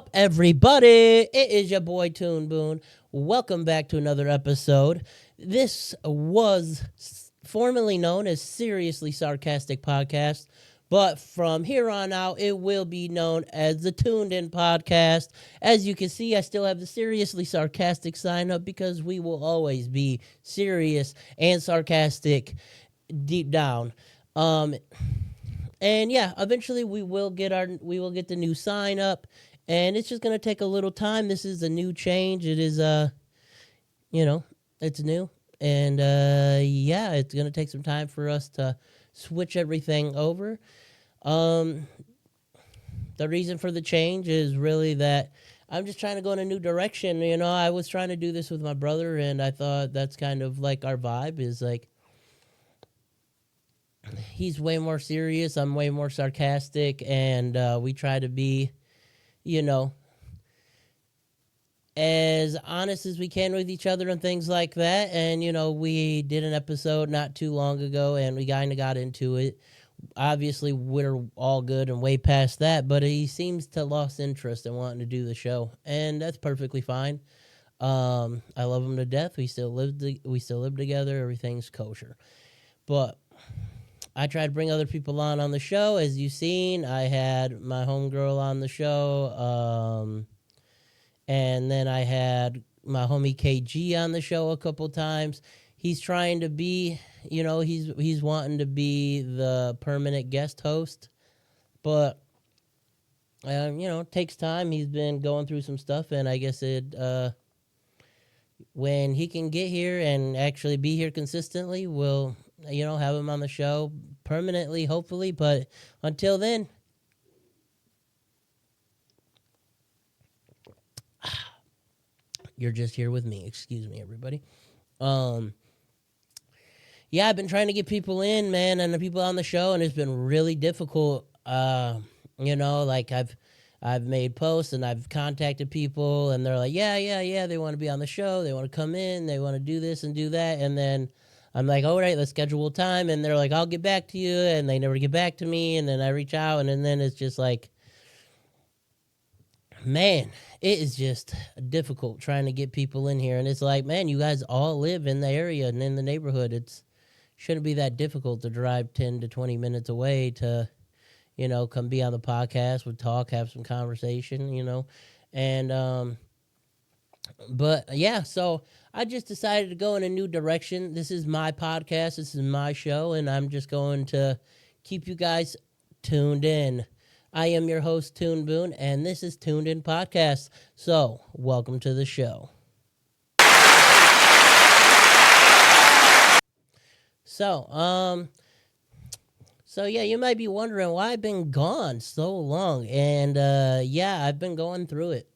up, everybody? It is your boy Toon Welcome back to another episode. This was formerly known as Seriously Sarcastic Podcast, but from here on out, it will be known as the Tooned In Podcast. As you can see, I still have the Seriously Sarcastic sign up because we will always be serious and sarcastic deep down. And yeah, eventually we will get the new sign up, and it's just gonna take a little time. This is a new change. It is it's new, and yeah, it's gonna take some time for us to switch everything over. Um, the reason for the change is really that I'm just trying to go in a new direction. I was trying to do this with my brother, and I thought that's kind of like our vibe is like he's way more serious. I'm way more sarcastic, and we try to be, you know, as honest as we can with each other and things like that. And we did an episode not too long ago, and we kind of got into it. Obviously, we're all good and way past that, but he seems to lost interest in wanting to do the show, and that's perfectly fine. I love him to death. We still live together. Everything's kosher, but I tried to bring other people on the show. As you've seen, I had my homegirl on the show, and then I had my homie KG on the show a couple times. He's trying to be, he's wanting to be the permanent guest host, but it takes time. He's been going through some stuff, and I guess when he can get here and actually be here consistently, we'll have him on the show permanently, hopefully. But until then, you're just here with me. Excuse me, everybody. Yeah, I've been trying to get people in, man, and the people on the show, and it's been really difficult. Like I've made posts and I've contacted people, and they're like, yeah, they want to be on the show, they want to come in, they want to do this and do that, and then I'm like, all right, let's schedule a time, and they're like, I'll get back to you, and they never get back to me, and then I reach out, and then it's just like, man, it is just difficult trying to get people in here, and it's like, man, you guys all live in the area and in the neighborhood. It shouldn't be that difficult to drive 10 to 20 minutes away to come be on the podcast, we'll talk, have some conversation, and but yeah, so I just decided to go in a new direction. This is my podcast, this is my show, and I'm just going to keep you guys tuned in. I am your host, Toon Boone, and this is Tooned In Podcast. So, welcome to the show. So yeah, you might be wondering why I've been gone so long, and yeah, I've been going through it.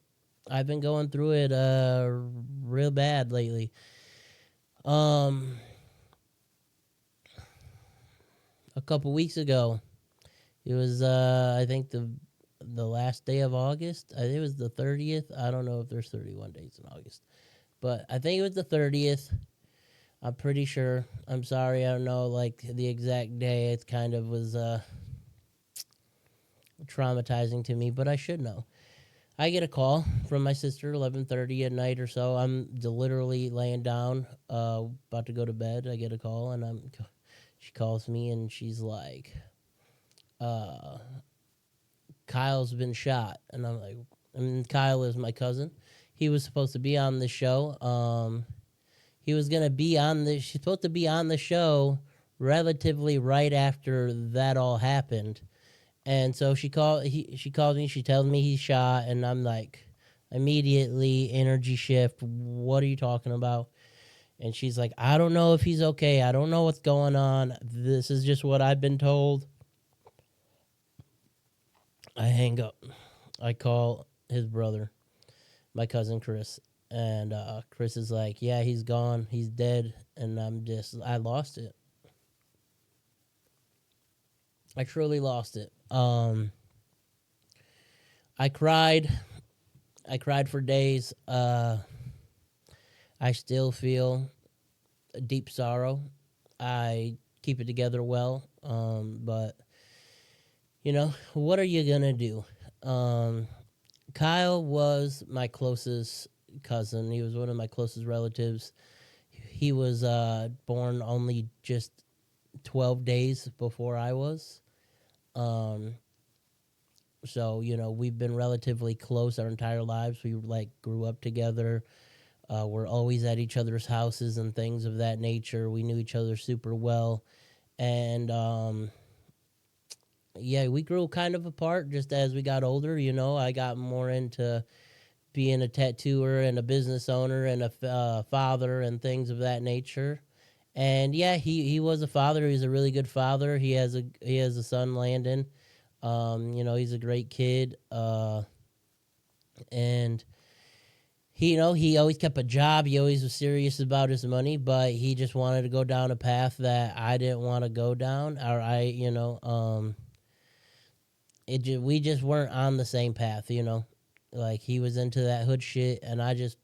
I've been going through it real bad lately. A couple weeks ago, it was I think the last day of August. I think it was the 30th. I don't know if there's 31 days in August, but I think it was the 30th. I'm pretty sure. I'm sorry, I don't know like the exact day. It kind of was traumatizing to me, but I should know. I get a call from my sister 11:30 at night or so. I'm literally laying down, about to go to bed. I get a call, and she calls me, and she's like, Kyle's been shot. And I'm like, and Kyle is my cousin. He was supposed to be on the show. She's supposed to be on the show relatively right after that all happened. And so she calls me, she tells me he's shot, and I'm like, immediately energy shift. What are you talking about? And she's like, I don't know if he's okay. I don't know what's going on. This is just what I've been told. I hang up. I call his brother, my cousin Chris. And Chris is like, yeah, he's gone. He's dead. And I lost it. I truly lost it. I cried. I cried for days. I still feel a deep sorrow. I keep it together well. But what are you gonna do? Kyle was my closest cousin. He was one of my closest relatives. He was born only just 12 days before I was. Um, so, we've been relatively close our entire lives. We like grew up together. We're always at each other's houses and things of that nature. We knew each other super well. And yeah, we grew kind of apart just as we got older. I got more into being a tattooer and a business owner and a father and things of that nature. And yeah, he was a father. He's a really good father. He has a son, Landon. He's a great kid. And he always kept a job. He always was serious about his money, but he just wanted to go down a path that I didn't want to go down, or we just weren't on the same path. Like he was into that hood shit, and I just,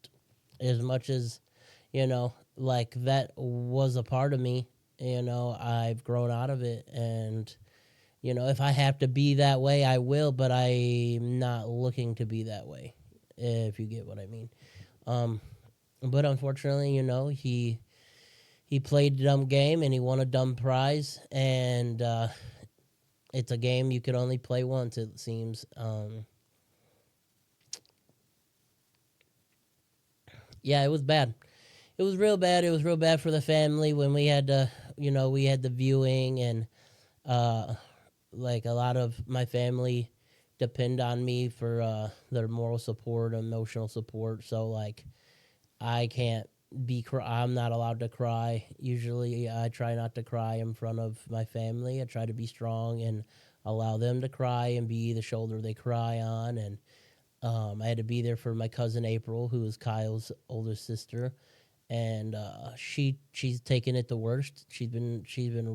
as much as like that was a part of me. I've grown out of it, and if I have to be that way, I will, but I'm not looking to be that way, if you get what I mean. Um, but unfortunately, he played a dumb game and he won a dumb prize, and it's a game you could only play once, it seems. Yeah, it was bad. It was real bad. It was real bad for the family when we had the viewing, and uh, like a lot of my family depend on me for their moral support, emotional support. So like I can't I'm not allowed to cry. Usually I try not to cry in front of my family. I try to be strong and allow them to cry and be the shoulder they cry on. And I had to be there for my cousin April, who is Kyle's oldest sister, and she's taken it the worst. She's been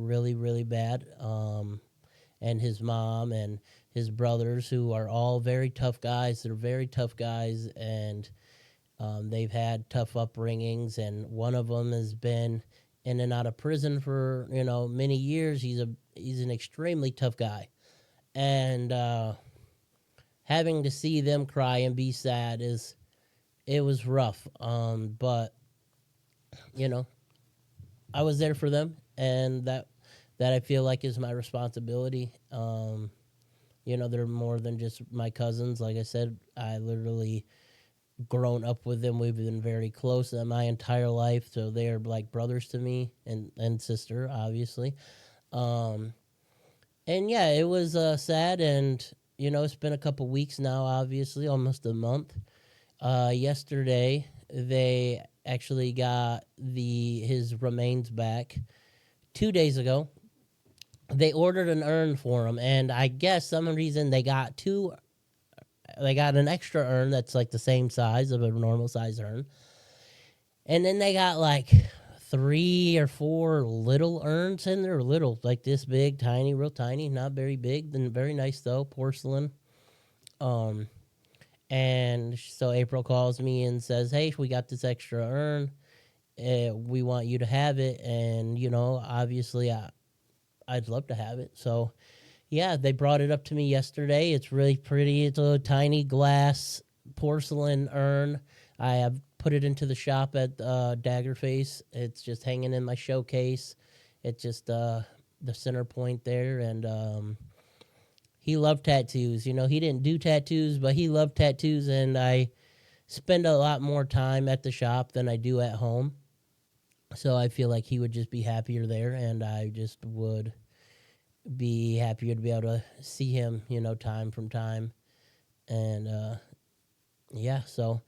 really really bad. And his mom and his brothers, who are all very tough guys. They're very tough guys, and they've had tough upbringings. And one of them has been in and out of prison for many years. He's an extremely tough guy, and having to see them cry and be sad it was rough. But you know, I was there for them, and that I feel like is my responsibility. They're more than just my cousins. Like I said, I literally grown up with them. We've been very close my entire life, so they're like brothers to me, and sister, obviously. Um, and yeah, it was sad, and it's been a couple weeks now, obviously, almost a month. Yesterday, they actually got his remains back. 2 days ago, they ordered an urn for him, and I guess some reason they got two. They got an extra urn that's like the same size of a normal size urn, and then they got like 3 or 4 little urns in there, little like this big, tiny, real tiny, not very big, then very nice though, porcelain. Um, and so April calls me and says, "Hey, we got this extra urn. We want you to have it." And obviously, I'd love to have it. So yeah, they brought it up to me yesterday. It's really pretty. It's a tiny glass porcelain urn. I have put it into the shop at Daggerface. It's just hanging in my showcase. It's just the center point there. And he loved tattoos. He didn't do tattoos, but he loved tattoos. And I spend a lot more time at the shop than I do at home. So I feel like he would just be happier there, and I just would be happier to be able to see him, time from time. And yeah, so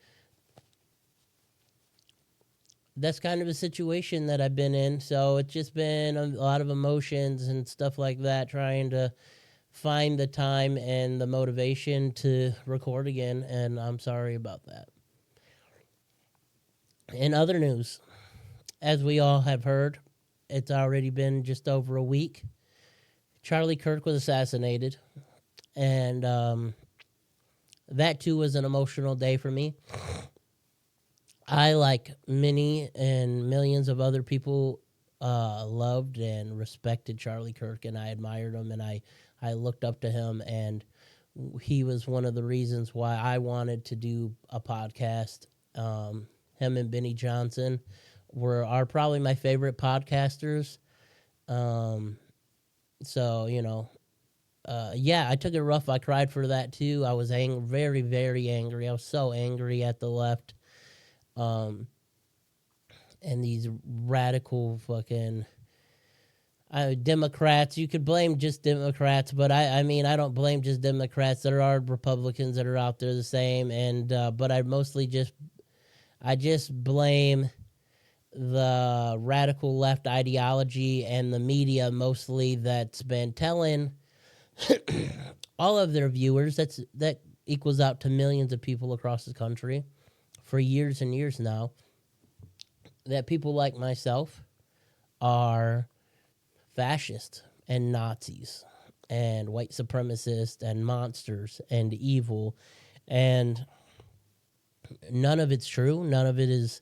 that's kind of a situation that I've been in. So it's just been a lot of emotions and stuff like that, trying to find the time and the motivation to record again. And I'm sorry about that. In other news, as we all have heard, it's already been just over a week. Charlie Kirk was assassinated, and that too was an emotional day for me. I, like many and millions of other people, loved and respected Charlie Kirk, and I admired him, and I looked up to him. And he was one of the reasons why I wanted to do a podcast. Him and Benny Johnson are probably my favorite podcasters. Um, so yeah, I took it rough. I cried for that too. I was very, very angry. I was so angry at the left, um, and these radical fucking Democrats. You could blame just Democrats, but I mean, I don't blame just Democrats. There are Republicans that are out there the same, and but I just blame the radical left ideology and the media mostly that's been telling all of their viewers. That equals out to millions of people across the country for years and years now, that people like myself are fascist and Nazis and white supremacists and monsters and evil, and none of it's true. None of it is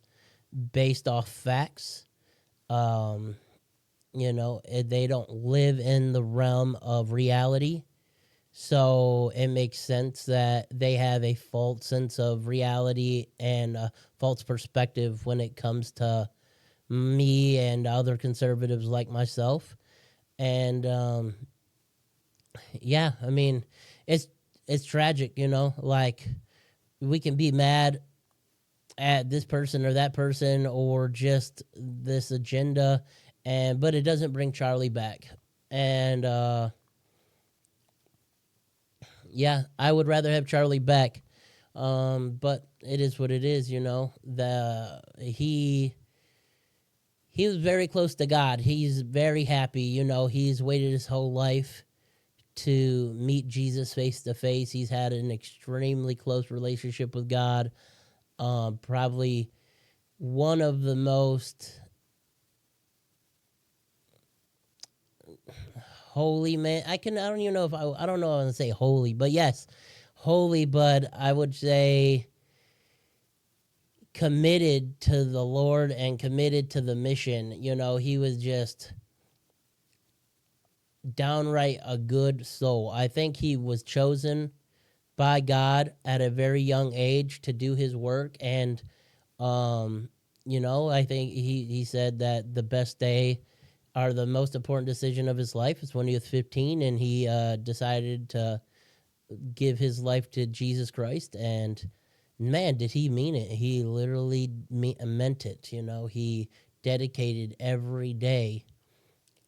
based off facts. They don't live in the realm of reality. So it makes sense that they have a false sense of reality and a false perspective when it comes to me and other conservatives like myself. And yeah, I mean, it's it's tragic, like we can be mad at this person or that person or just this agenda, but it doesn't bring Charlie back. And yeah, I would rather have Charlie back. But it is what it is, he was very close to God. He's very happy, he's waited his whole life to meet Jesus face to face. He's had an extremely close relationship with God. Probably one of the most holy man. I don't even know if I don't know if I want to say holy, but yes, holy, but I would say committed to the Lord and committed to the mission. He was just downright a good soul. I think he was chosen by God at a very young age to do his work. And, I think he said that the best day or the most important decision of his life is when he was 15 and he decided to give his life to Jesus Christ. And man, did he mean it. He literally meant it. He dedicated every day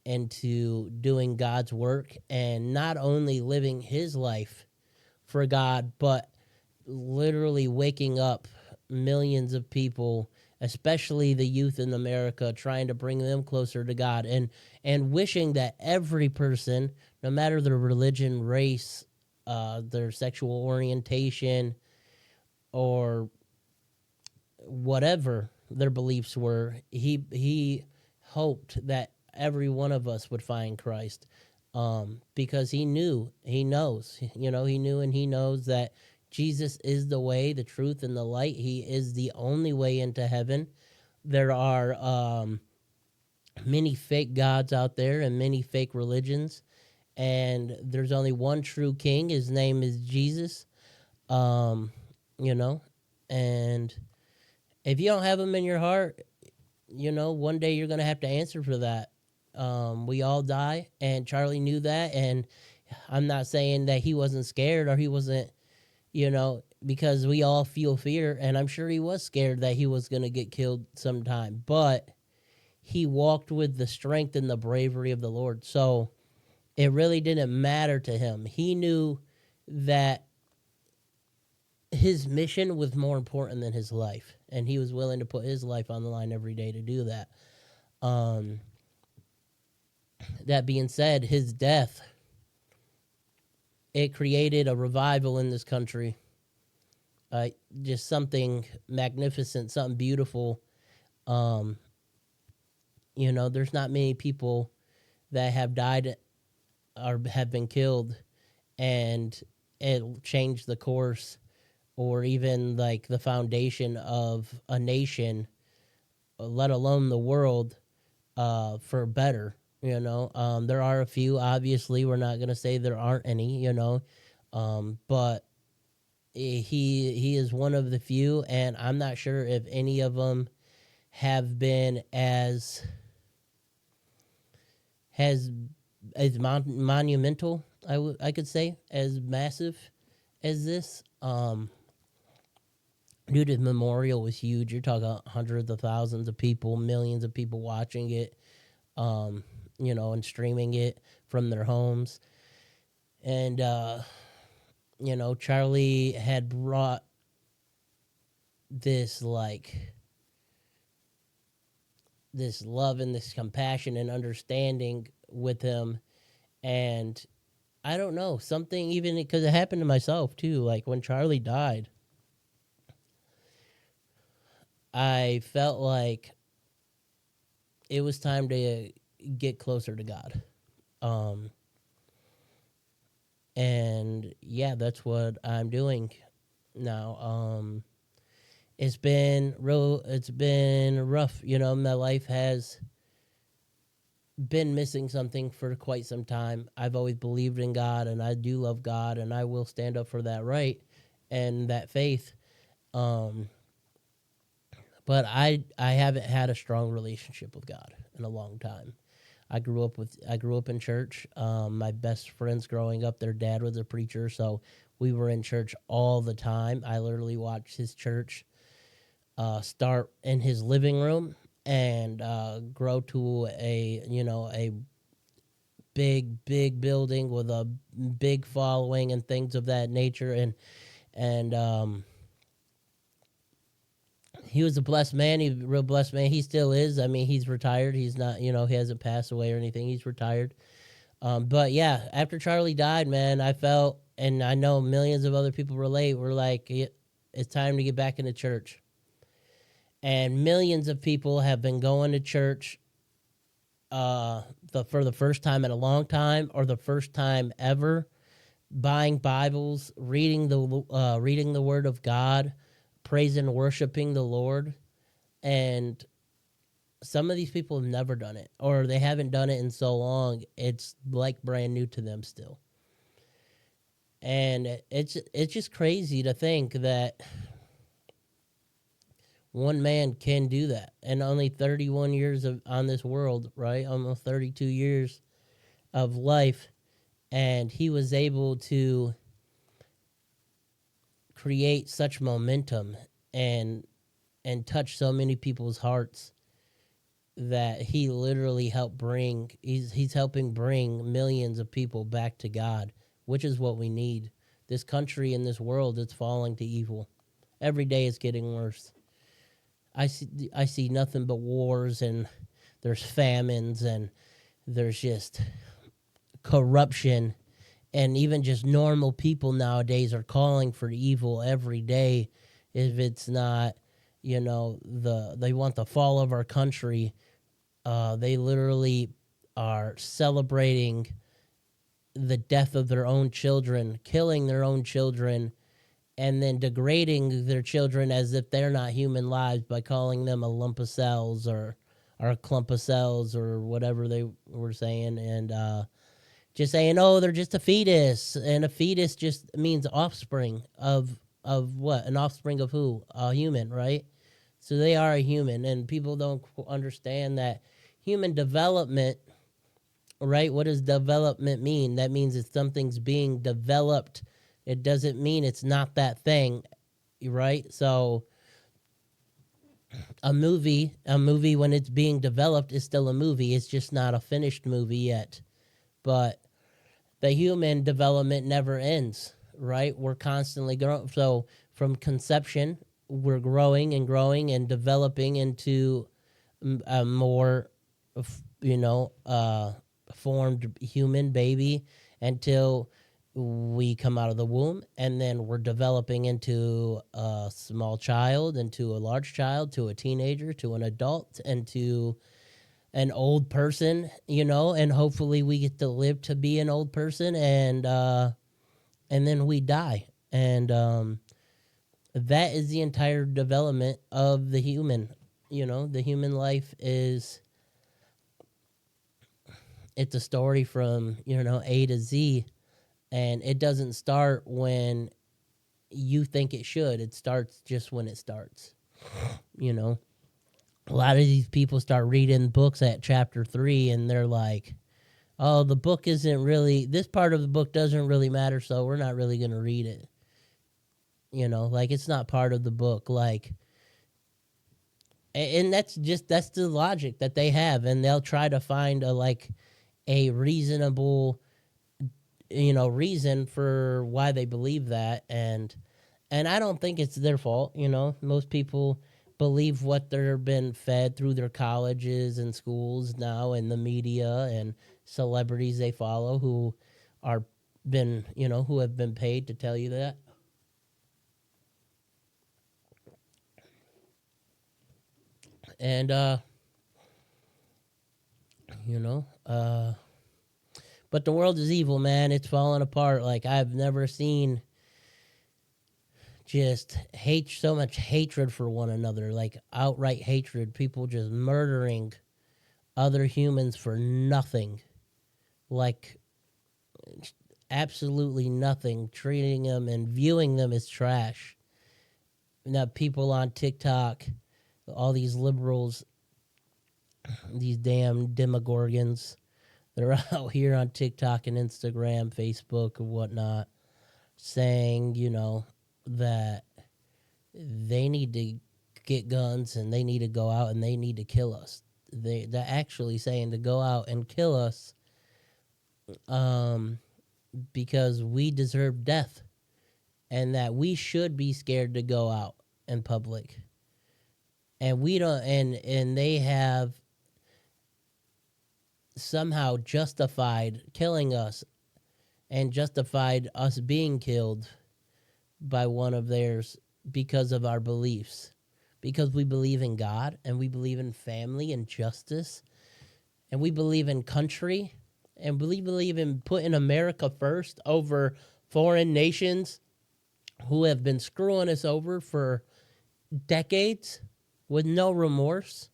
into doing God's work and not only living his life for God, but literally waking up millions of people, especially the youth in America, trying to bring them closer to God, and wishing that every person, no matter their religion, race, their sexual orientation, or whatever their beliefs were, he hoped that every one of us would find Christ, because he knew, he knows, he knew and he knows that Jesus is the way, the truth, and the light. He is the only way into heaven. There are many fake gods out there and many fake religions, and there's only one true king. His name is Jesus. Um, and if you don't have him in your heart, one day you're going to have to answer for that. We all die, and Charlie knew that. And I'm not saying that he wasn't scared or he wasn't, because we all feel fear. And I'm sure he was scared that he was going to get killed sometime. But he walked with the strength and the bravery of the Lord. So it really didn't matter to him. He knew that his mission was more important than his life, and he was willing to put his life on the line every day to do that. That being said, his death, it created a revival in this country. Just something magnificent, something beautiful. There's not many people that have died or have been killed, and it changed the course or even like the foundation of a nation, let alone the world, for better. There are a few. Obviously, we're not gonna say there aren't any. But he is one of the few, and I'm not sure if any of them have been has as monumental. I could say as massive as this. Dude, the memorial was huge. You're talking hundreds of thousands of people, millions of people watching it, um, and streaming it from their homes. And Charlie had brought this this love and this compassion and understanding with him. And I don't know, something, even because it happened to myself too. Like when Charlie died, I felt like it was time to get closer to God. Um, and yeah, that's what I'm doing now. It's been real. It's been rough. My life has been missing something for quite some time. I've always believed in God, and I do love God, and I will stand up for that right and that faith. Um, but I haven't had a strong relationship with God in a long time. I grew up in church. My best friends growing up, their dad was a preacher, so we were in church all the time. I literally watched his church start in his living room and grow to a big building with a big following and things of that nature. And he was a blessed man. He's a real blessed man. He still is. I mean, he's retired. He's not, he hasn't passed away or anything. He's retired. But yeah, after Charlie died, man, I felt, and I know millions of other people relate, we're like, it's time to get back into church. And millions of people have been going to church for the first time in a long time, or the first time ever, buying Bibles, reading the Word of God, praising and worshiping the Lord. And some of these people have never done it, or they haven't done it in so long, it's like brand new to them still. And it's just crazy to think that one man can do that, and only 31 years on this world, right? Almost 32 years of life, and he was able to create such momentum and touch so many people's hearts that he literally helped bring. He's helping bring millions of people back to God, which is what we need. This country and this world is falling to evil. Every day it's getting worse. I see nothing but wars, and there's famines, and there's just corruption, and even just normal people nowadays are calling for evil every day. If it's not, they want the fall of our country. They literally are celebrating the death of their own children, killing their own children, and then degrading their children as if they're not human lives by calling them a lump of cells, or a clump of cells, or whatever they were saying. And just saying, oh, they're just a fetus, and a fetus just means offspring of what? An offspring of who? A human, right? So they are a human, and people don't understand that human development, right? What does development mean? That means if something's being developed. It doesn't mean it's not that thing, right? So a movie when it's being developed is still a movie. It's just not a finished movie yet. But the human development never ends, right? We're constantly growing. So from conception, we're growing and growing and developing into a more, formed human baby, until we come out of the womb, and then we're developing into a small child, into a large child, to a teenager, to an adult, and to an old person, and hopefully we get to live to be an old person, and then we die. And that is the entire development of the human. The human life is, it's a story from A to Z. And it doesn't start when you think it should. It starts just when it starts. You know, a lot of these people start reading books at chapter 3 and they're like, oh, the book isn't really, this part of the book doesn't really matter, so we're not really going to read it. You know, like it's not part of the book. Like, and that's the logic that they have. And they'll try to find a reasonable, reason for why they believe that. And I don't think it's their fault. Most people believe what they're been fed through their colleges and schools now, and the media and celebrities they follow who have been paid to tell you that. And you know, but the world is evil, man. It's falling apart. Like I've never seen just so much hatred for one another, like outright hatred, people just murdering other humans for nothing, like absolutely nothing, treating them and viewing them as trash. Now people on TikTok, all these liberals, these damn demogorgons, they're out here on TikTok and Instagram, Facebook, and whatnot, saying, that they need to get guns and they need to go out and they need to kill us. They're actually saying to go out and kill us, um, because we deserve death and that we should be scared to go out in public. And we don't, and they have somehow justified killing us and justified us being killed by one of theirs because of our beliefs. Because we believe in God and we believe in family and justice and we believe in country and we believe in putting America first over foreign nations who have been screwing us over for decades with no remorse.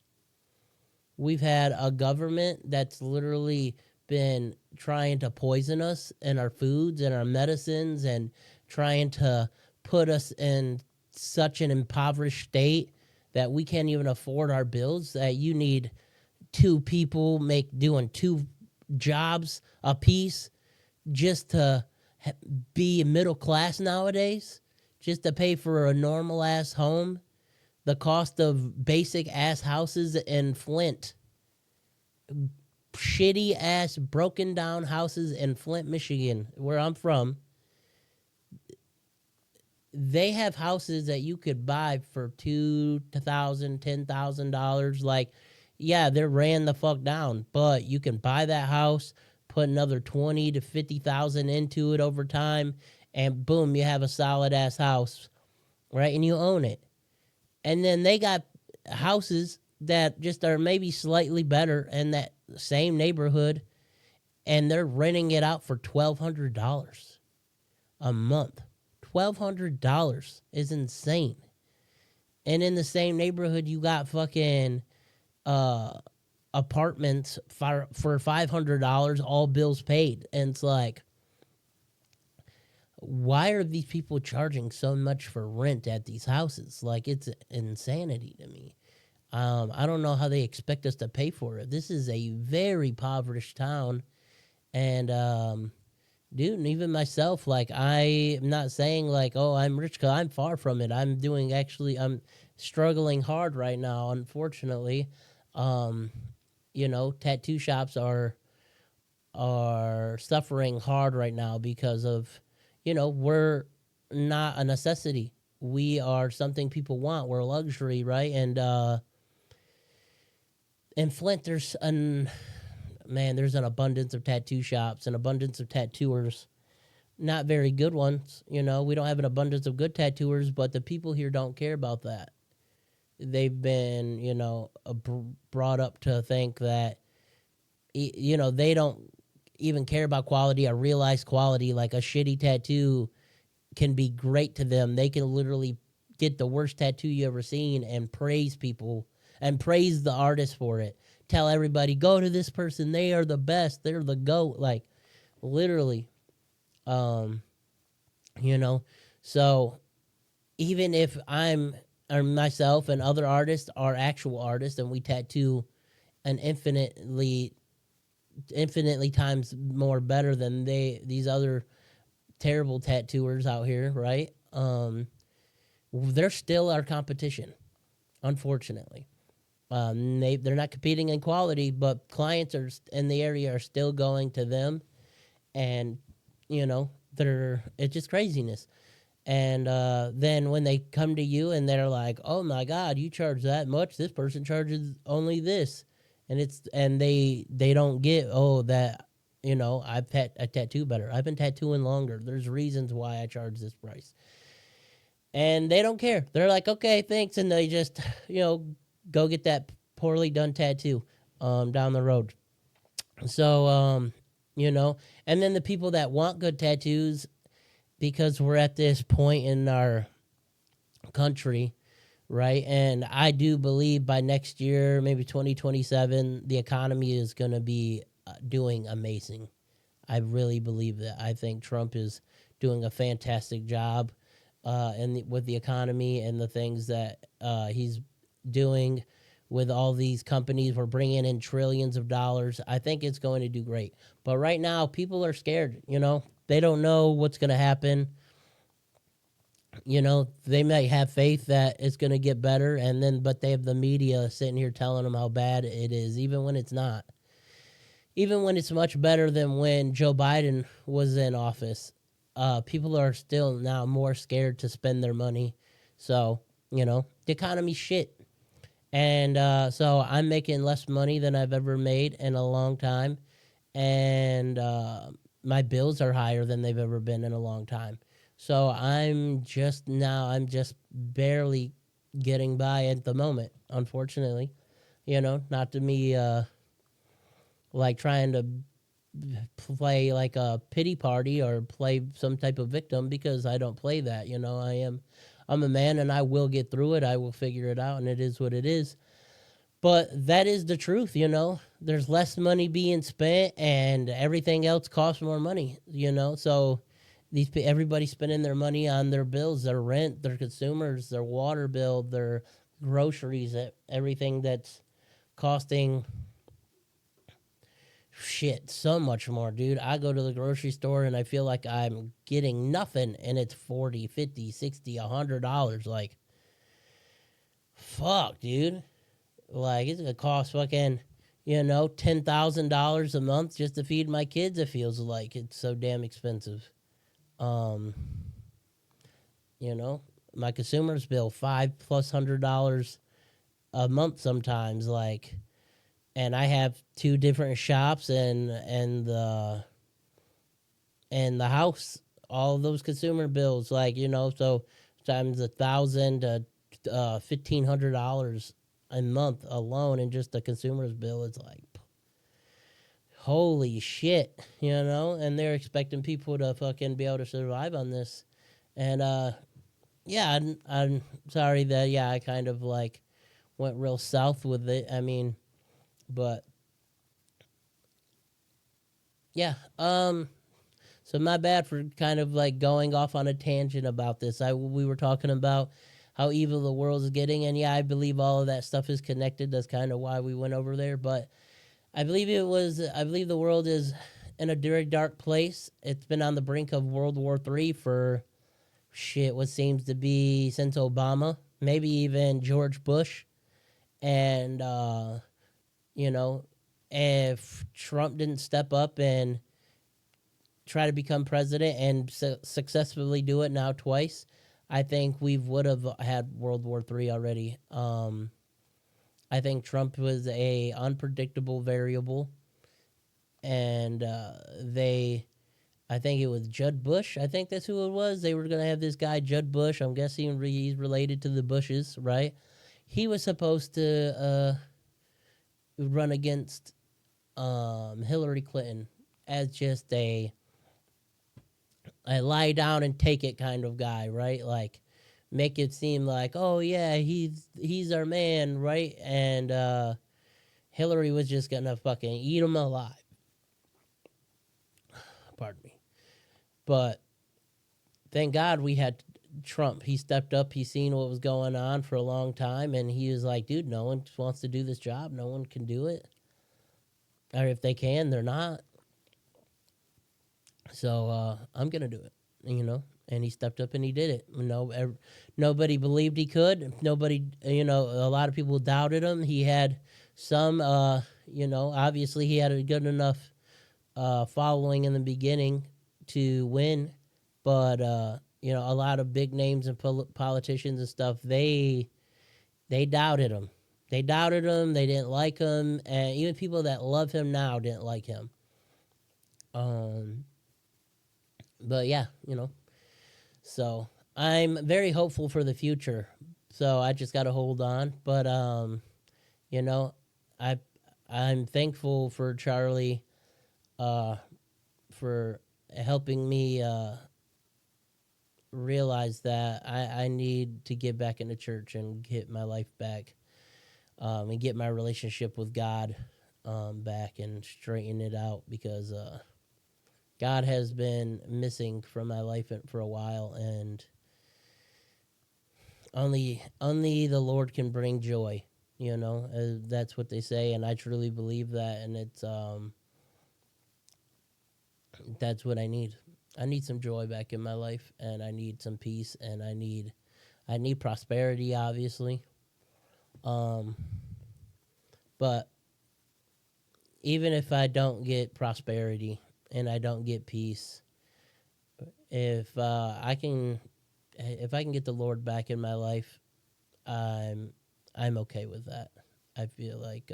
We've had a government that's literally been trying to poison us and our foods and our medicines and trying to put us in such an impoverished state that we can't even afford our bills, that you need two people doing two jobs a piece just to be middle class nowadays, just to pay for a normal ass home. The cost of basic ass houses in Flint, shitty ass broken down houses in Flint, Michigan, where I'm from, they have houses that you could buy for $2,000, $10,000. Like, yeah, they're ran the fuck down, but you can buy that house, put another 20 to 50,000 into it over time, and boom, you have a solid ass house, right? And you own it. And then they got houses that just are maybe slightly better in that same neighborhood, and they're renting it out for $1,200 a month. $1,200 is insane. And in the same neighborhood, you got fucking apartments for $500, all bills paid. And it's like, why are these people charging so much for rent at these houses? Like, it's insanity to me. I don't know how they expect us to pay for it. This is a very impoverished town. And, dude, and even myself, like, I'm not saying, like, oh, I'm rich, because I'm far from it. I'm struggling hard right now, unfortunately. Tattoo shops are suffering hard right now because of, we're not a necessity. We are something people want. We're a luxury, right? And in Flint, there's an abundance of tattoo shops, an abundance of tattooers. Not very good ones, we don't have an abundance of good tattooers, but the people here don't care about that. They've been, brought up to think that, they don't even care about quality or realize quality. Like a shitty tattoo can be great to them. They can literally get the worst tattoo you ever seen and praise people and praise the artist for it. Tell everybody, go to this person. They are the best. They're the GOAT. Like, literally. Um, you know, so even if I'm or myself and other artists are actual artists and we tattoo an infinitely times more better than these other terrible tattooers out here, right? They're still our competition, unfortunately. They're not competing in quality, but clients are in the area are still going to them, and they're it's just craziness. And then when they come to you and they're like, "Oh my God, you charge that much? This person charges only this," and they don't get, oh, that I tattoo better. I've been tattooing longer. There's reasons why I charge this price, and they don't care. They're like, "Okay, thanks," and they just go get that poorly done tattoo down the road. So you know, and then the people that want good tattoos, because we're at this point in our country, right? And I do believe by next year, maybe 2027, the economy is going to be doing amazing. I really believe that. I think Trump is doing a fantastic job with the economy and the things that he's doing with all these companies. We're bringing in trillions of dollars. I think it's going to do great. But right now, people are scared. They don't know what's going to happen. They may have faith that it's going to get better, but they have the media sitting here telling them how bad it is, even when it's not. Even when it's much better than when Joe Biden was in office, people are still now more scared to spend their money. So, the economy's shit. And so I'm making less money than I've ever made in a long time. And my bills are higher than they've ever been in a long time. So I'm just barely getting by at the moment, unfortunately. Not to me like trying to play like a pity party or play some type of victim, because I don't play that. I'm a man and I will get through it. I will figure it out, and it is what it is. But that is the truth. There's less money being spent and everything else costs more money, so everybody's spending their money on their bills, their rent, their consumers, their water bill, their groceries, everything that's costing shit so much more, dude. I go to the grocery store and I feel like I'm getting nothing, and it's 40, 50, 60, $100. Like, fuck, dude. Like, it's gonna cost fucking $10,000 a month just to feed my kids. It feels like it's so damn expensive. um you know my consumers bill $500+ a month sometimes, like. And I have two different shops, and the house, all of those consumer bills, like, so times 1,000 to $1,500 a month alone, and just the consumer's bill is like, holy shit, and they're expecting people to fucking be able to survive on this. And yeah, I'm sorry that, yeah, I kind of like went real south with it. I mean, but yeah, so my bad for kind of like going off on a tangent about this. We were talking about how evil the world is getting, and yeah, I believe all of that stuff is connected. That's kind of why we went over there. But I believe the world is in a very dark place. It's been on the brink of World War III for shit, what seems to be since Obama, maybe even George Bush. And you know, if Trump didn't step up and try to become president and successfully do it now twice, I think we would have had World War III already. I think Trump was a unpredictable variable, and I think it was Judd Bush. I think that's who it was. They were gonna have this guy Judd Bush. I'm guessing he's related to the Bushes, right? He was supposed to run against Hillary Clinton as just a lie down and take it kind of guy, right? Like, make it seem like, oh yeah, he's our man, right? And Hillary was just gonna fucking eat him alive. Pardon me. But thank God we had Trump. He stepped up. He seen what was going on for a long time, and he was like, "Dude, no one wants to do this job. No one can do it, or if they can, they're not. So I'm gonna do it." And he stepped up and he did it. Nobody believed he could. Nobody, a lot of people doubted him. He had some, obviously he had a good enough following in the beginning to win, but a lot of big names and politicians and stuff, they doubted him. They doubted him. They didn't like him, and even people that love him now didn't like him. But yeah, so I'm very hopeful for the future. So I just got to hold on. But you know, I I'm thankful for Charlie uh for helping me realize that I need to get back into church and get my life back, and get my relationship with God back and straighten it out, because God has been missing from my life for a while, and only the Lord can bring joy. That's what they say, and I truly believe that, and it's that's what I need. I need some joy back in my life, and I need some peace, and I need prosperity, obviously. Um, but even if I don't get prosperity and I don't get peace, if I can get the Lord back in my life, I'm I'm okay with that. I feel like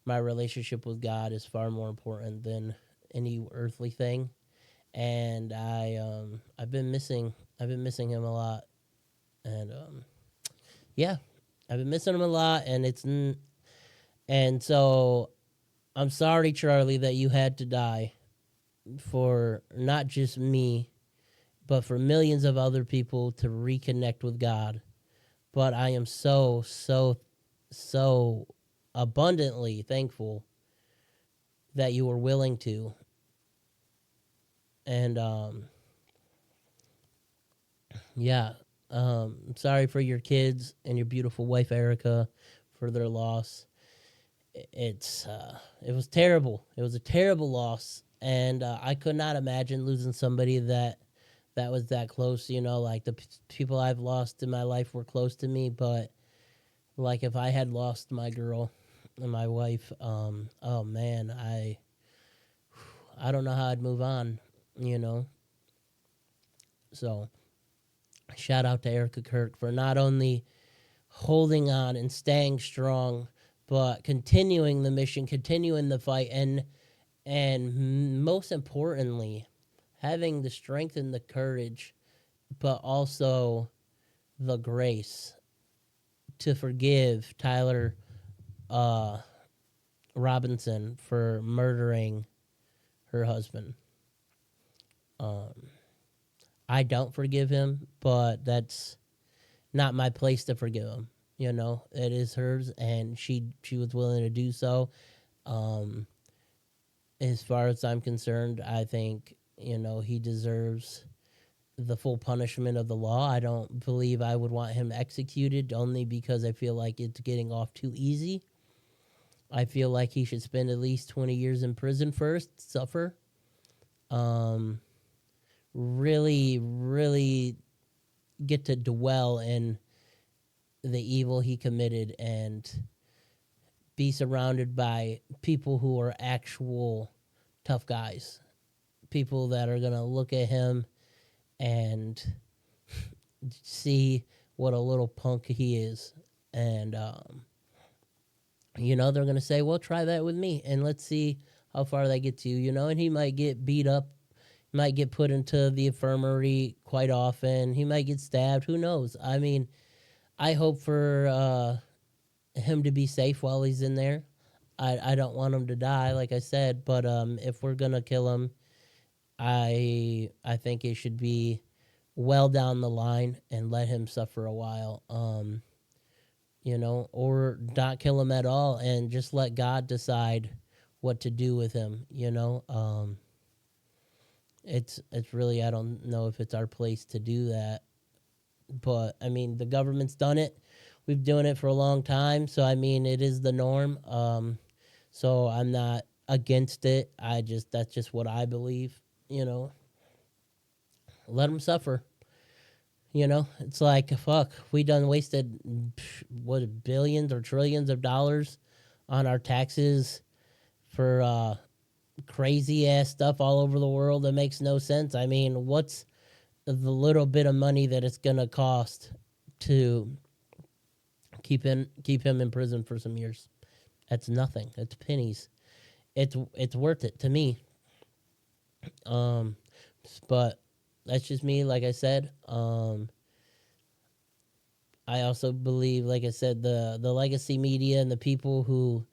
my relationship with God is far more important than any earthly thing, and I've been missing him a lot, and yeah, I've been missing him a lot, and and so I'm sorry, Charlie, that you had to die for not just me, but for millions of other people to reconnect with God. But I am so, so, so abundantly thankful that you were willing to. And yeah, I'm sorry for your kids and your beautiful wife, Erica, for their loss. It was terrible. It was a terrible loss. And I could not imagine losing somebody that was that close. Like the people I've lost in my life were close to me, but like if I had lost my girl and my wife, oh man, I don't know how I'd move on, you know. So shout out to Erica Kirk for not only holding on and staying strong, but continuing the mission, continuing the fight, and most importantly, having the strength and the courage, but also the grace to forgive Tyler uh, Robinson for murdering her husband. Um, I don't forgive him, but that's not my place to forgive him. It is hers, and she was willing to do so. Um, as far as I'm concerned, I think he deserves the full punishment of the law. I don't believe I would want him executed, only because I feel like it's getting off too easy. I feel like he should spend at least 20 years in prison first, suffer. Um, really, really get to dwell in the evil he committed and be surrounded by people who are actual tough guys. People that are going to look at him and see what a little punk he is. And, they're going to say, well, try that with me and let's see how far that gets you, and he might get beat up, might get put into the infirmary quite often. He might get stabbed. Who knows? I mean, I hope for him to be safe while he's in there. I don't want him to die, like I said, but if we're going to kill him, I think it should be well down the line and let him suffer a while. Or not kill him at all and just let God decide what to do with him. It's really, I don't know if it's our place to do that. But I mean, the government's done it. We've done it for a long time, so I mean, it is the norm. So I'm not against it. That's just what I believe. You know, let them suffer. You know, it's like fuck. We done wasted what, billions or trillions of dollars on our taxes for crazy ass stuff all over the world that makes no sense. I mean, what's the little bit of money that it's gonna cost to keep him in prison for some years? That's nothing. That's pennies. It's worth it to me. Um, but that's just me. Like I said, I also believe, like I said, the legacy media and the people who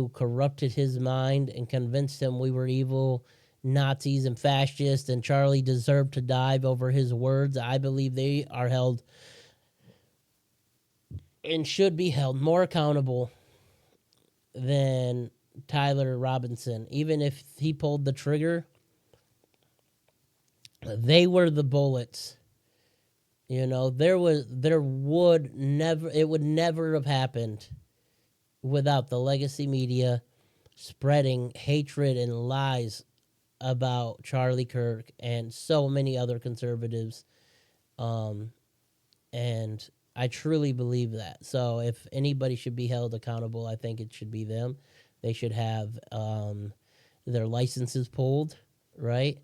corrupted his mind and convinced him we were evil Nazis and fascists and Charlie deserved to die over his words. I believe they are held and should be held more accountable than Tyler Robinson. Even if he pulled the trigger, they were the bullets. You know, it would never have happened without the legacy media spreading hatred and lies about Charlie Kirk and so many other conservatives. And I truly believe that. So if anybody should be held accountable, I think it should be them. They should have their licenses pulled, right?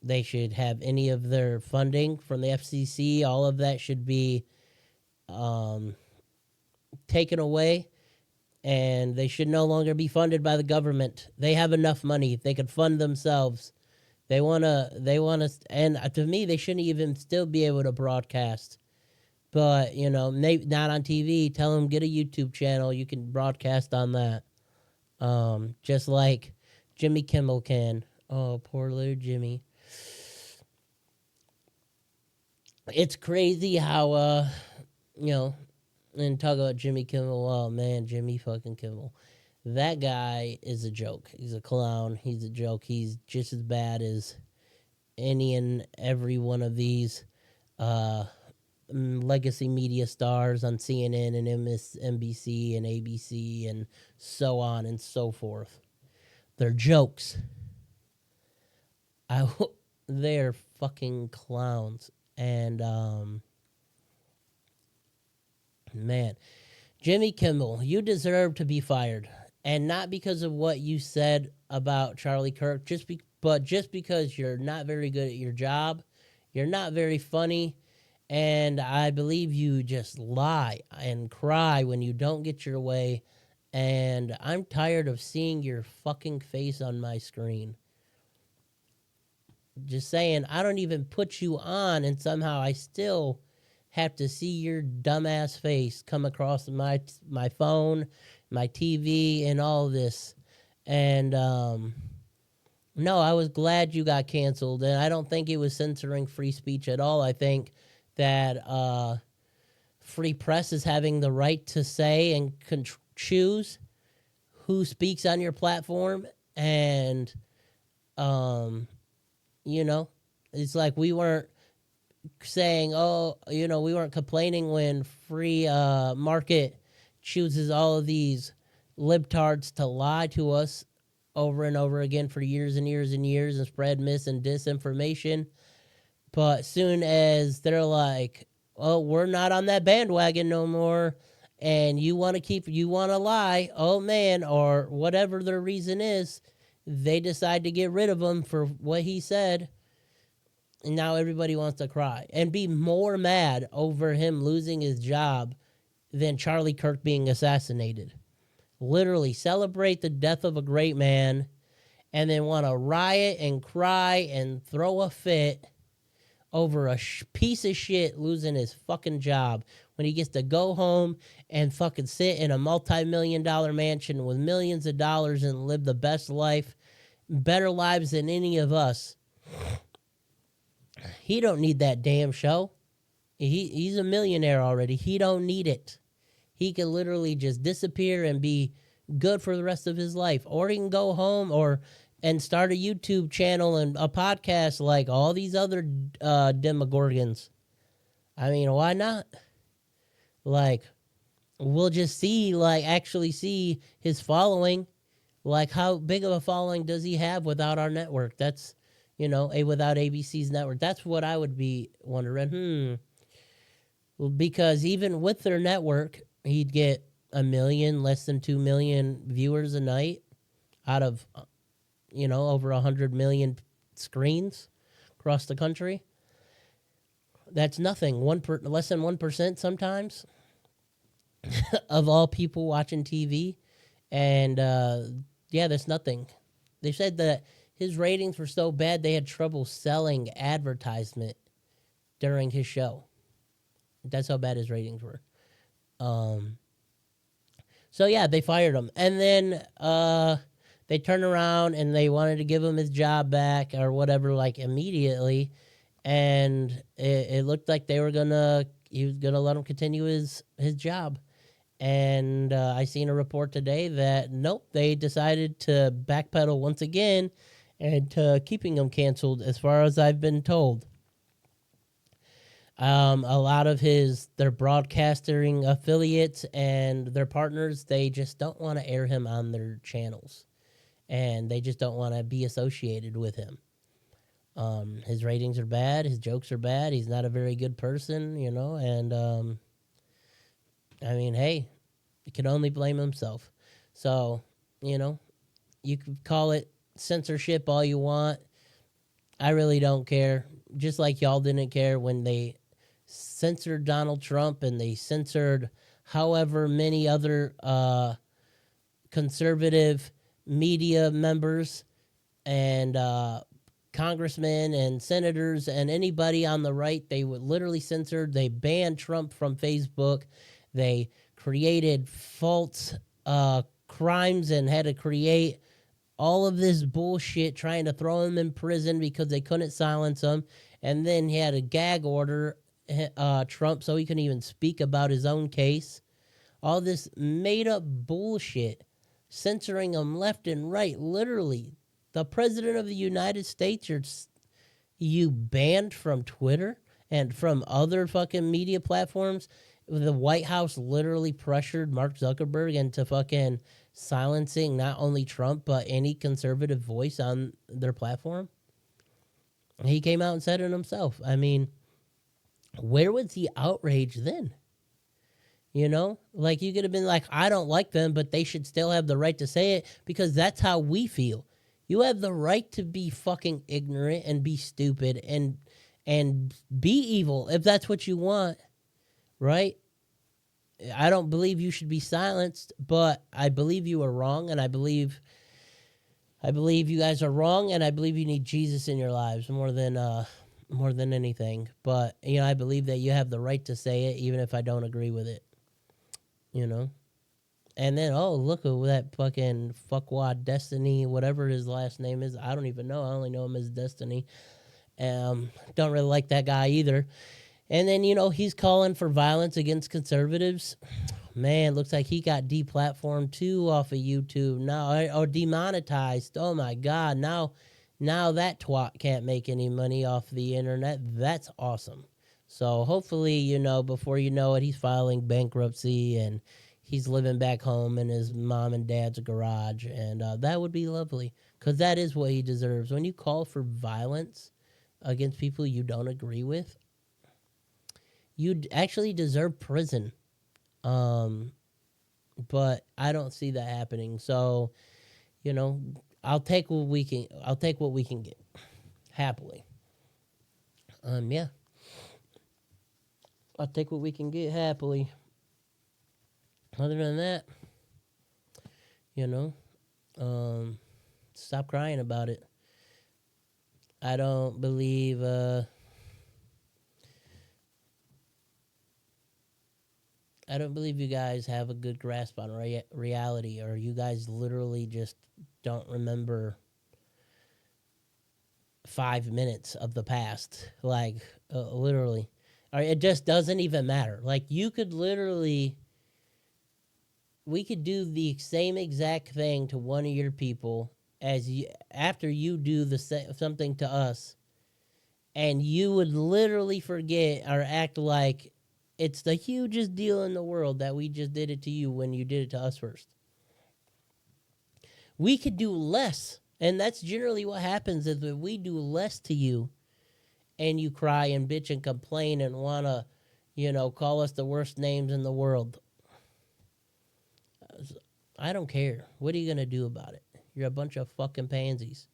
They should have any of their funding from the FCC. All of that should be taken away, and they should no longer be funded by the government. They have enough money; they could fund themselves. They wanna, and to me, they shouldn't even still be able to broadcast. But you know, not on TV. Tell them get a YouTube channel. You can broadcast on that, just like Jimmy Kimmel can. Oh, poor little Jimmy. It's crazy how you know, and talk about Jimmy Kimmel. Oh man, Jimmy fucking Kimmel. That guy is a joke. He's a clown. He's a joke. He's just as bad as any and every one of these legacy media stars on CNN and MSNBC and ABC and so on and so forth. They're jokes. They're fucking clowns. And man, Jimmy Kimmel, you deserve to be fired, and not because of what you said about Charlie Kirk, but just because you're not very good at your job, you're not very funny, and I believe you just lie and cry when you don't get your way, and I'm tired of seeing your fucking face on my screen. Just saying, I don't even put you on, and somehow I still have to see your dumbass face come across my phone, my TV, and all this. And no, I was glad you got canceled, and I don't think it was censoring free speech at all. I think that free press is having the right to say and choose who speaks on your platform, and you know, it's like we weren't saying, oh, you know, we weren't complaining when free market chooses all of these libtards to lie to us over and over again for years and years and years and spread mis and disinformation. But soon as they're like, oh, we're not on that bandwagon no more, and you want to lie, oh man, or whatever their reason is, they decide to get rid of him for what he said. And now everybody wants to cry and be more mad over him losing his job than Charlie Kirk being assassinated. Literally celebrate the death of a great man and then want to riot and cry and throw a fit over a piece of shit losing his fucking job when he gets to go home and fucking sit in a multi-million-dollar mansion with millions of dollars and live the best life, better lives than any of us. He don't need that damn show. He's a millionaire already. He don't need it. He can literally just disappear and be good for the rest of his life. Or he can go home or and start a YouTube channel and a podcast like all these other demogorgons. I mean, why not? Like, we'll just see, like, actually see his following. Like, how big of a following does he have without our network? That's, without ABC's network. That's what I would be wondering. Well, because even with their network, he'd get 1 million, less than 2 million viewers a night out of, over 100 million screens across the country. That's nothing. Less than 1% sometimes of all people watching TV. And that's nothing. They said that his ratings were so bad they had trouble selling advertisement during his show. That's how bad his ratings were. So yeah, they fired him, and then they turned around and they wanted to give him his job back or whatever, like immediately, and it looked like he was gonna let him continue his job. And I seen a report today that nope, they decided to backpedal once again and to keeping him canceled, as far as I've been told. A lot of their broadcasting affiliates and their partners, they just don't want to air him on their channels, and they just don't want to be associated with him. His ratings are bad, his jokes are bad, he's not a very good person, and I mean, hey, he can only blame himself. So, you could call it censorship all you want. I really don't care. Just like y'all didn't care when they censored Donald Trump and they censored however many other conservative media members and congressmen and senators and anybody on the right. They would literally censor. They banned Trump from Facebook. They created false crimes and had to create all of this bullshit trying to throw him in prison because they couldn't silence him. And then he had a gag order, Trump, so he couldn't even speak about his own case. All this made up bullshit, censoring him left and right. Literally, the president of the United States, you banned from Twitter and from other fucking media platforms. The White House literally pressured Mark Zuckerberg into fucking silencing not only Trump, but any conservative voice on their platform. He came out and said it himself. I mean, where was the outrage then? Like, you could have been like, I don't like them, but they should still have the right to say it because that's how we feel. You have the right to be fucking ignorant and be stupid and be evil if that's what you want, right? I don't believe you should be silenced, but I believe you are wrong, and I believe you guys are wrong, and I believe you need Jesus in your lives more than anything. But I believe that you have the right to say it, even if I don't agree with it. And then look at that fucking fuckwad Destiny, whatever his last name is. I don't even know. I only know him as Destiny. Don't really like that guy either. And then, he's calling for violence against conservatives. Man, looks like he got deplatformed too off of YouTube now, or demonetized. Oh my God. Now that twat can't make any money off the internet. That's awesome. So hopefully, before you know it, he's filing bankruptcy and he's living back home in his mom and dad's garage. And that would be lovely because that is what he deserves. When you call for violence against people you don't agree with, you actually deserve prison. But I don't see that happening. So, I'll take what we can get happily. Yeah. I'll take what we can get happily. Other than that, stop crying about it. I don't believe you guys have a good grasp on reality, or you guys literally just don't remember 5 minutes of the past. Like, literally. Or it just doesn't even matter. Like, we could do the same exact thing to one of your people, as you after you do something to us, and you would literally forget or act like it's the hugest deal in the world that we just did it to you when you did it to us first. We could do less, and that's generally what happens is that we do less to you, and you cry and bitch and complain and wanna, call us the worst names in the world. I don't care. What are you gonna do about it? You're a bunch of fucking pansies.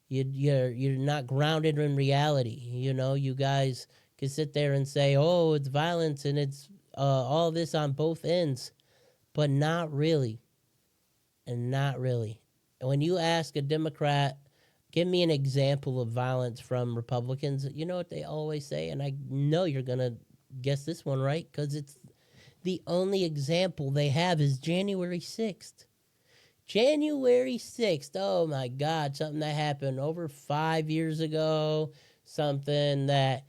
You're not grounded in reality. You guys can sit there and say, "Oh, it's violence and it's all this on both ends," but not really, and not really. When you ask a Democrat, give me an example of violence from Republicans, you know what they always say, and I know you're gonna guess this one right because it's the only example they have is January 6th. January 6th. Oh my God, something that happened over 5 years ago. Something that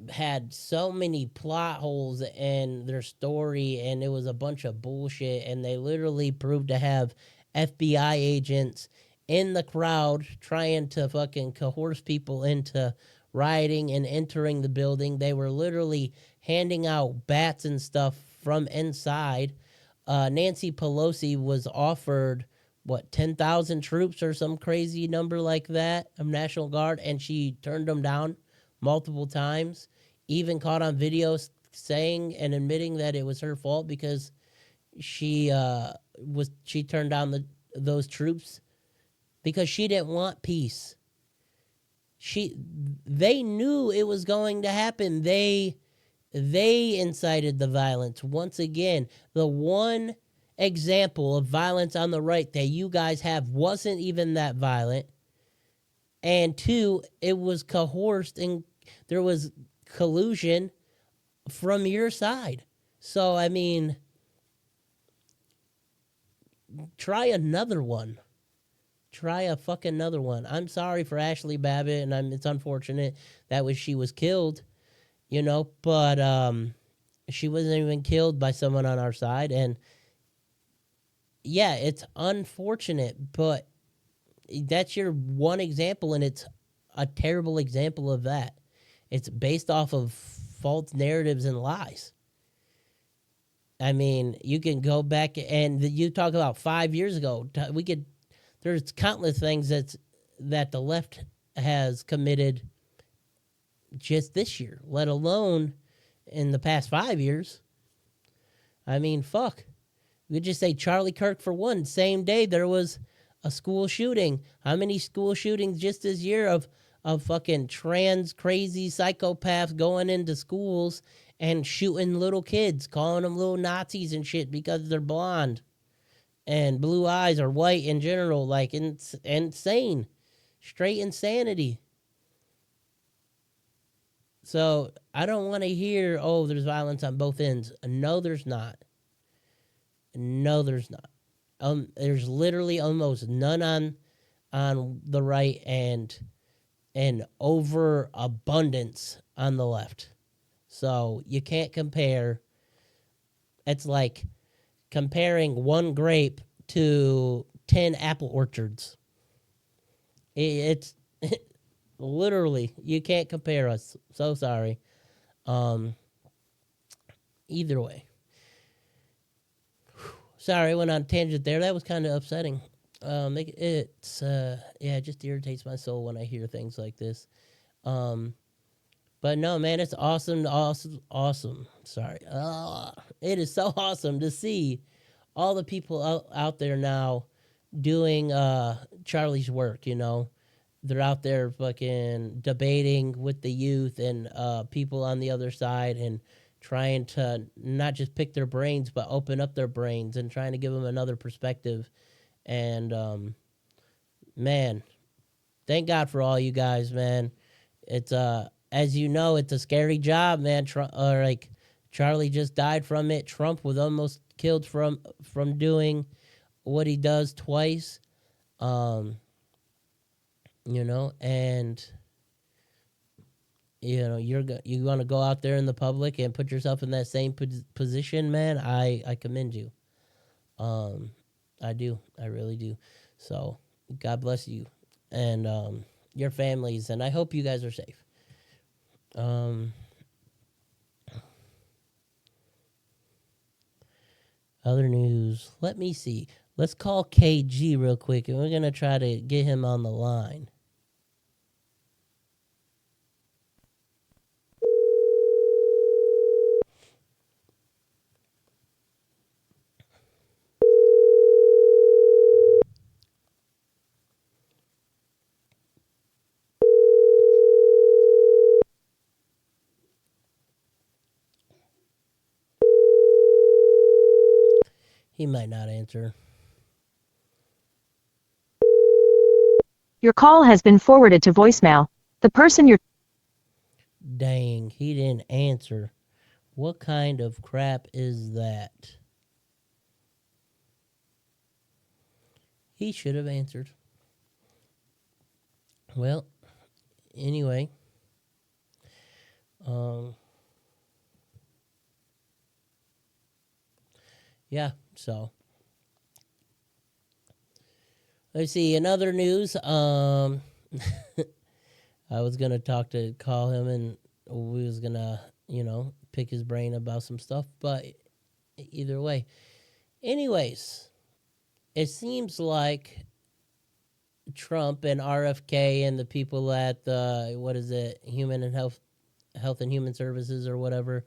had so many plot holes in their story, and it was a bunch of bullshit. And they literally proved to have FBI agents in the crowd trying to fucking coerce people into rioting and entering the building. They were literally handing out bats and stuff from inside. Nancy Pelosi was offered, 10,000 troops or some crazy number like that of National Guard, and she turned them down multiple times. Even caught on video saying and admitting that it was her fault because she turned down those troops because she didn't want peace. They knew it was going to happen. They incited the violence. Once again, the one example of violence on the right that you guys have wasn't even that violent. And two, it was coerced and there was collusion from your side. So, I mean, try another one. Try a fucking another one. I'm sorry for Ashley Babbitt, and it's unfortunate that she was killed, but she wasn't even killed by someone on our side. And yeah, it's unfortunate, but that's your one example, and it's a terrible example of that. It's based off of false narratives and lies. I mean, you can go back and you talk about 5 years ago. There's countless things that the left has committed just this year, let alone in the past 5 years. I mean, fuck. We could just say Charlie Kirk for one. Same day there was a school shooting. How many school shootings just this year of fucking trans crazy psychopaths going into schools and shooting little kids, calling them little Nazis and shit because they're blonde and blue eyes or white in general, like insane, straight insanity. So I don't want to hear, oh, there's violence on both ends. No, there's not. No, there's not. There's literally almost none on the right and an overabundance on the left. So you can't compare. It's like comparing one grape to 10 apple orchards. It's literally, you can't compare us. So sorry. Either way. Sorry, I went on a tangent there. That was kind of upsetting. It just irritates my soul when I hear things like this. But no, man, it's awesome. Sorry. It is so awesome to see all the people out there now doing Charlie's work, They're out there fucking debating with the youth and people on the other side and trying to not just pick their brains, but open up their brains and trying to give them another perspective. And, man, thank God for all you guys, man. It's, as you know, it's a scary job, man. Charlie just died from it. Trump was almost killed from doing what he does twice. And you want to go out there in the public and put yourself in that same position, man. I commend you. I do. I really do. So God bless you and your families, and I hope you guys are safe. Um, Other news. Let me see. Let's call KG real quick, and we're gonna try to get him on the line. He might not answer. Your call has been forwarded to voicemail. The person you're Dang, he didn't answer. What kind of crap is that? He should have answered. Well, anyway. Um, yeah, so. Let's see, in other news, I was gonna call him, and we was gonna, pick his brain about some stuff. But either way, anyways, it seems like Trump and RFK and the people at the what is it, Human and Health and Human Services or whatever.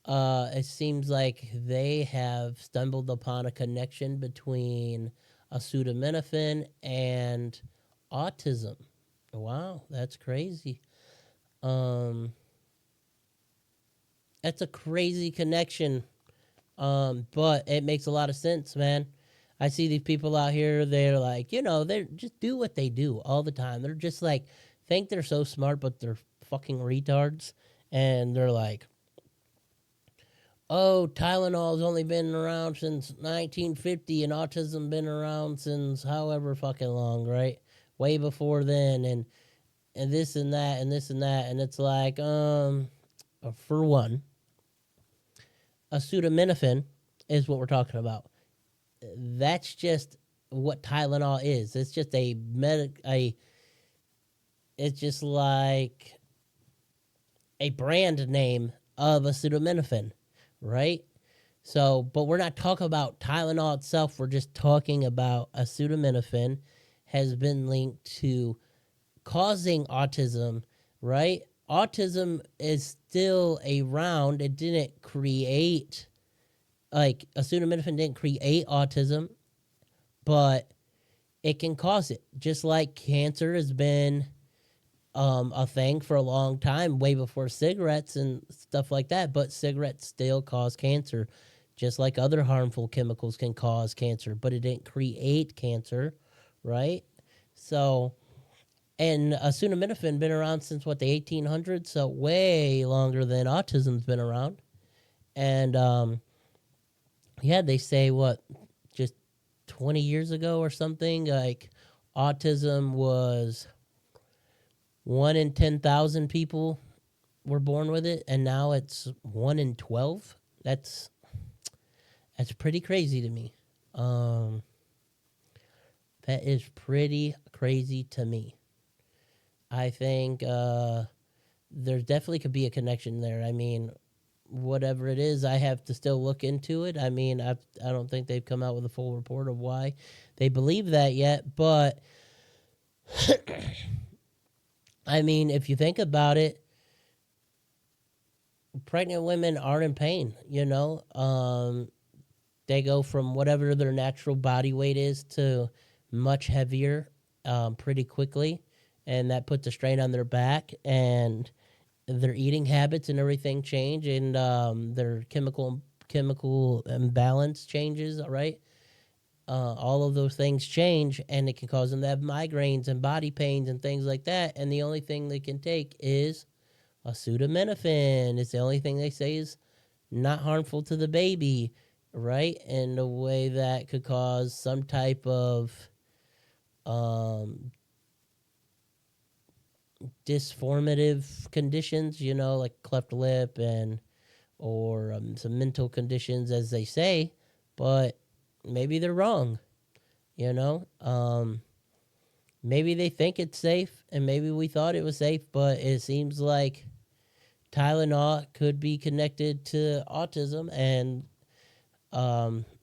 It seems like they have stumbled upon a connection between acetaminophen and autism. Wow, that's crazy. Um, that's a crazy connection. But it makes a lot of sense, man. I see these people out here, they're like, they just do what they do all the time. They're just like, think they're so smart, but they're fucking retards. And they're like, oh, Tylenol's only been around since 1950 and autism been around since however fucking long, right? Way before then. And this and that and this and that. And it's like, for one, acetaminophen is what we're talking about. That's just what Tylenol is. It's just it's just like a brand name of acetaminophen, right? So, but we're not talking about Tylenol itself. We're just talking about acetaminophen has been linked to causing autism, right? Autism is still around. It didn't create, like, acetaminophen didn't create autism, but it can cause it. Just like cancer has been a thing for a long time, way before cigarettes and stuff like that. But cigarettes still cause cancer, just like other harmful chemicals can cause cancer. But it didn't create cancer, right? So, and acetaminophen been around since what, the 1800s, so way longer than autism's been around. And yeah, they say what, just 20 years ago or something, like autism was 1 in 10,000 people were born with it, and now it's 1 in 12. That's pretty crazy to me. Um, that is pretty crazy to me. I think there definitely could be a connection there. I mean, whatever it is, I have to still look into it. I mean, I don't think they've come out with a full report of why they believe that yet, but I mean, if you think about it, pregnant women are in pain, they go from whatever their natural body weight is to much heavier pretty quickly, and that puts a strain on their back, and their eating habits and everything change, and their chemical imbalance changes, right? All of those things change, and it can cause them to have migraines and body pains and things like that. And the only thing they can take is acetaminophen. It's the only thing they say is not harmful to the baby, right? In a way that could cause some type of um, disformative conditions, like cleft lip and or some mental conditions, as they say. But maybe they're wrong, you know. maybe they think it's safe, and maybe we thought it was safe, but it seems like Tylenol could be connected to autism, and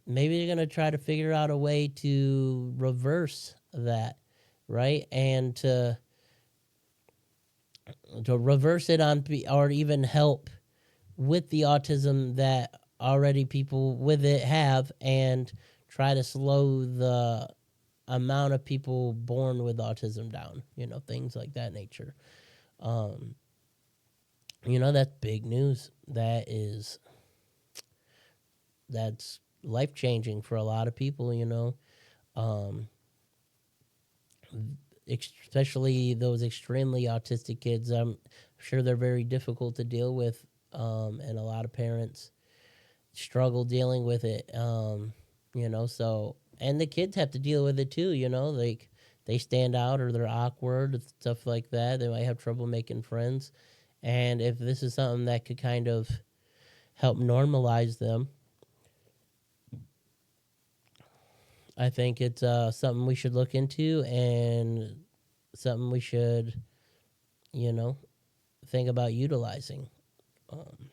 maybe they're going to try to figure out a way to reverse that, right? And to reverse it on, or even help with the autism that already people with it have, and try to slow the amount of people born with autism down, things like that nature. um that's big news. That's life changing for a lot of people, um especially those extremely autistic kids. I'm sure they're very difficult to deal with, and a lot of parents struggle dealing with it. So, and the kids have to deal with it too. Like, they stand out, or they're awkward and stuff like that. They might have trouble making friends, and if this is something that could kind of help normalize them, I think it's something we should look into, and something we should, you know, think about utilizing. Um,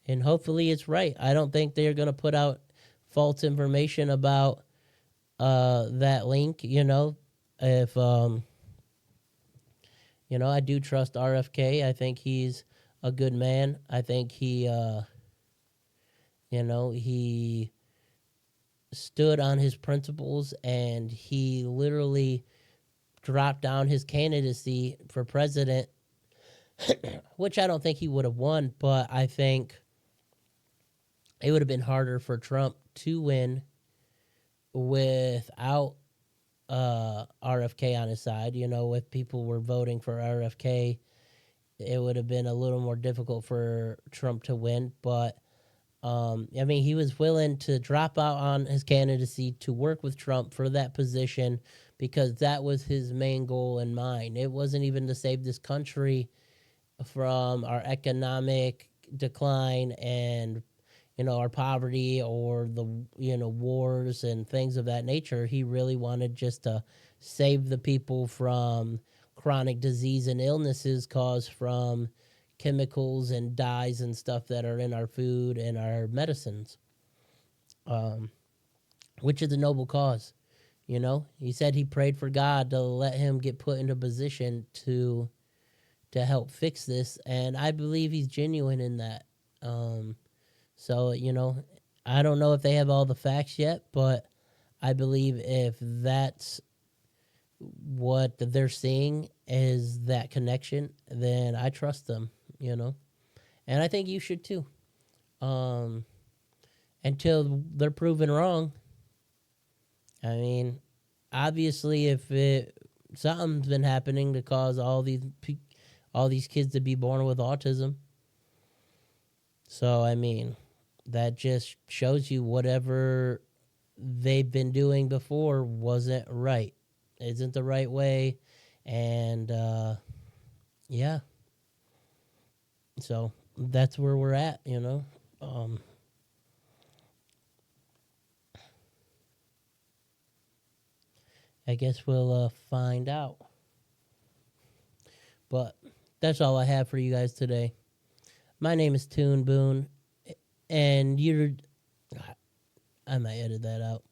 and hopefully it's right. I don't think they're going to put out false information about that link. If I do trust RFK. I think he's a good man. I think he stood on his principles, and he literally dropped down his candidacy for president, which I don't think he would have won, but I think it would have been harder for Trump to win without RFK on his side. If people were voting for RFK, it would have been a little more difficult for Trump to win. But he was willing to drop out on his candidacy to work with Trump for that position, because that was his main goal in mind. It wasn't even to save this country from our economic decline and our poverty, or the wars and things of that nature. He really wanted just to save the people from chronic disease and illnesses caused from chemicals and dyes and stuff that are in our food and our medicines, which is a noble cause. He said he prayed for God to let him get put into position to help fix this, and I believe he's genuine in that. So, I don't know if they have all the facts yet, but I believe if that's what they're seeing is that connection, then I trust them, And I think you should too. Until they're proven wrong. Obviously, if something's been happening to cause all these kids to be born with autism. So, that just shows you whatever they've been doing before wasn't right. Isn't the right way. And, yeah. So, that's where we're at, I guess we'll find out. But that's all I have for you guys today. My name is TOON'D Boone, and I might edit that out.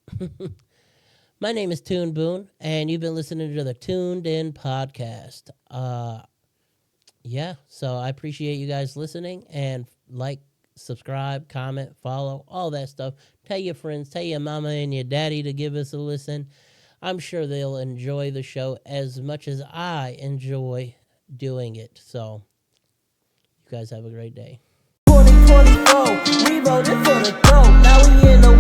My name is TOON'D Boone, and you've been listening to the TOOND In Podcast. So I appreciate you guys listening, and subscribe, comment, follow, all that stuff. Tell your friends, tell your mama and your daddy to give us a listen. I'm sure they'll enjoy the show as much as I enjoy doing it. So, you guys have a great day. 2024, we voted for the GOAT. Now we in the